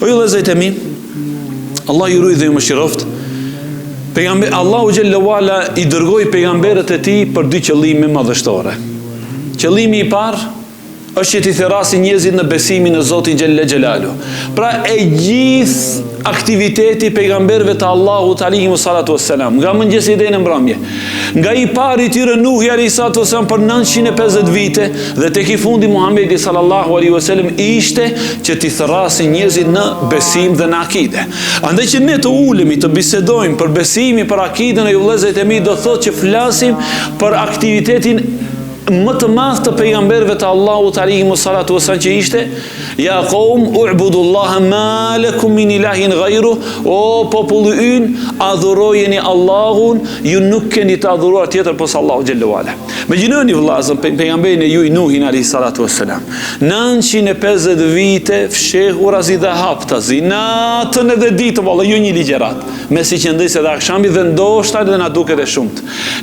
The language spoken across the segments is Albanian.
O ju vëllezër e mi, Allah ju ruaj dhe ju mëshiroft. Allahu xhallahu ala i dërgoi pejgamberët e tij për dy qëllime madhështore. Qëllimi i parë është që t'i therrasi njerëzit në besimin në Zotin xhalla xhelalu. Pra e gjithë aktiviteti pejgamberëve të Allahut alayhimu salatu wassalam, nga mëngjesi deri në mbrëmje, nga i pari i tyre Nuhi alayhi salatu wassalam për 950 vite dhe tek i fundi Muhamedi sallallahu alaihi wasallam, ishte që t'i therrasin njerëzit në besim dhe në akide. Andaj që ne të ulemi të bisedojmë për besimin, për akiden, e ju vëllezërit e mi, do thotë që flasim për aktivitetin më të madh të pejgamberëve të Allahut alayhimu salatu wassalam, që ishte: ja qaum u'budullaha ma lakum min ilahin ghayru, o populli ynë, adhurojeni Allahun, ju nuk keni të adhuruar tjetër posa Allahu xhallahu ala. Imagjinoni vëllazër, pejgamberin e juaj Nuhin alayhi salatu wassalam, 950 vite fshehur azi dhe haptazi, natën edhe ditën, valla, ju një ligjërat, me si që ndëjse dhe akshami, dhe ndoshta edhe na duket e shumt.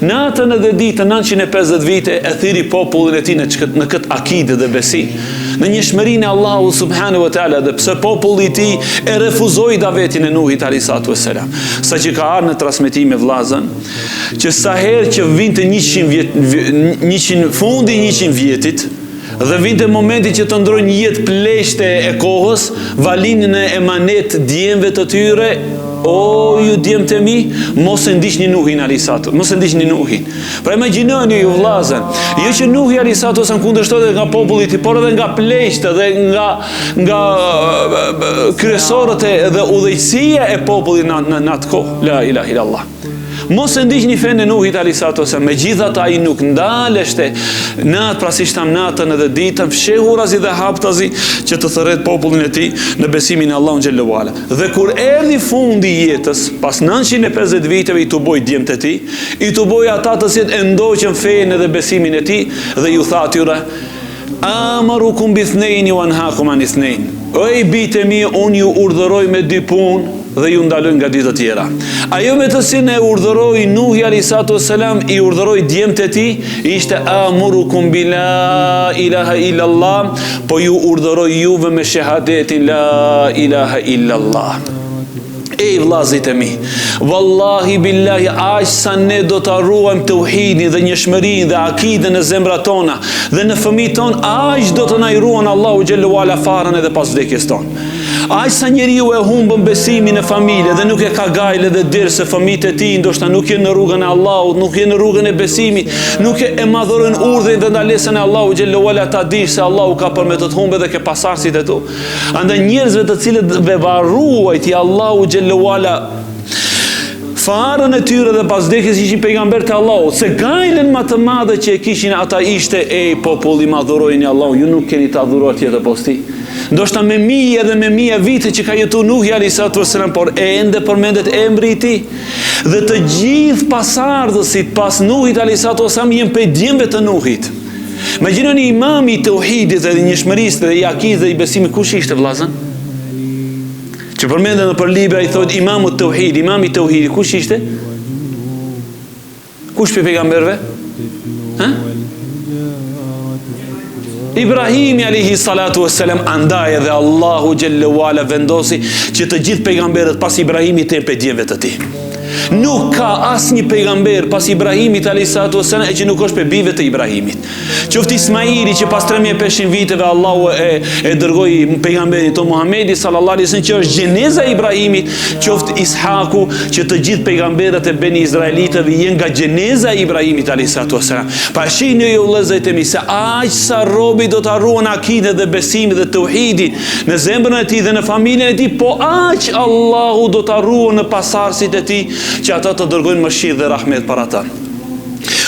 Natën edhe ditën, 950 vite e thiri popullin e tij në këtë akide dhe besim, në njëshmërinë e Allahu subhanahu wa taala, dhe pse populli i tij e refuzoi davetin e Nuhit alayhi salatu wassalam, saqë ka ardhur në transmetime vllazën, që sa herë që vinte 100 fundi 100 vjetit, dhe vinte momenti që të ndrojnë jetë pleshte e kohës, valinin e emanet djemve të tyre: o ju djemt e mi, mos e ndiqni Nuhin alayhi salatu, mos e ndiqni Nuhin. Pra imagjinoni ju vllazën, jo që Nuhi alayhi salatu sa kundërshtohet nga populli i tij, por edhe nga pleqtë dhe nga kryesorët dhe udhëheqësia e popullit në atë kohë. La ilaha illallah. Mos e ndiqni fenë e Nuhit alayhi salatu wasallam, megjithatë ai nuk ndaleshte natë, pra si shtam natën edhe ditën, fshehur azi dhe haptazi, që të thërret popullin e tij në besimin e Allahut xhallahu ala. Dhe kur erdhi fundi i jetës, pas 950 viteve, i tuboi djemtë e tij, i tuboi ata të cilët e ndoqën fenë edhe besimin e tij, dhe ju tha atyre: amarukum bithnaini wa anhaakum an ithnain. O i bitë mi, unë ju urdhëroj me dy punë dhe ju ndaloj nga dy të tjera. Ajo me të cilën e urdhëroi Nuhi alayhi salatu wassalam, i urdhëroi djemtë e tij, ishte: amurukum bila ilaha illallah, po ju urdhëroj juve me shahadetin la ilaha illallah. Ej vllazit e mi, wallahi billahi, aq sa ne do të arruajmë tauhidin dhe njëshmërinë dhe akiden në zemrat tona dhe në fëmijët tonë, aq do të na ruan Allahu xhallahu ala farën edhe pas vdekjes tonë. Aq sa njeriu e humbën besimin në familje dhe nuk e ka gajle dhe dirë se fëmijët e tij ndoshta nuk janë në rrugën e Allahut, nuk janë në rrugën e besimit, nuk e madhurojnë urdhrin dhe ndalesën e Allahu xhallahu ala, ta dish se Allahu ka për me të humbë dhe ke pasardhësit e tu. Andaj njerëzve të cilët varruajti Allahu xhallahu ala farën e tyre dhe pas vdekjes ishin pejgamber të Allahut, se gajlen më të madhe që e kishin ata ishte: ej populli, madhurojeni Allahun, ju nuk keni të adhuruar tjetër posti. Ndoshta me mijë dhe me mijë vite që ka jetu Nuhi alayhi salatu wassalam, por ende përmendet emri i tij. Dhe të gjithë pasardhësit pas Nuhit alayhi salatu wassalam janë prej djemve të Nuhit. Imagjinoni imami i tauhidit dhe njëshmërisë dhe i akidës dhe i besimit, kush ishte vllazën? Që përmendet në për libra, i thot imami i tauhidit, kush ishte? Kush për pejgamberve? Ibrahimi alayhi salatu wassalam. Andaj edhe Allahu xhallahu ala vendosi që të gjithë pejgamberët pas Ibrahimit të jenë prej djemve të tij. Nuk ka asnjë pejgamber pas Ibrahimit alayhi salatu wassalam që nuk është prej bijve të Ibrahimit. Qoftë Ismaili që pas 3500 viteve Allahu e dërgoi pejgamberin ton Muhamedi sallallahu alaihi wasallam, që është gjeneza e Ibrahimit, qoftë Ishaku, që të gjithë pejgamberët e Beni Izraelitëve janë nga gjeneza e Ibrahimit alayhi salatu wassalam. Pa shihni ju vëllezërit e mi, se aq sa robi do të harruan akiden dhe besimin dhe tauhidin në zemrën e tij dhe në familjen e tij, po aq Allahu do të harruan në pasardhësit e tij, që ata të dërgojnë mëshirë dhe rahmet para ta.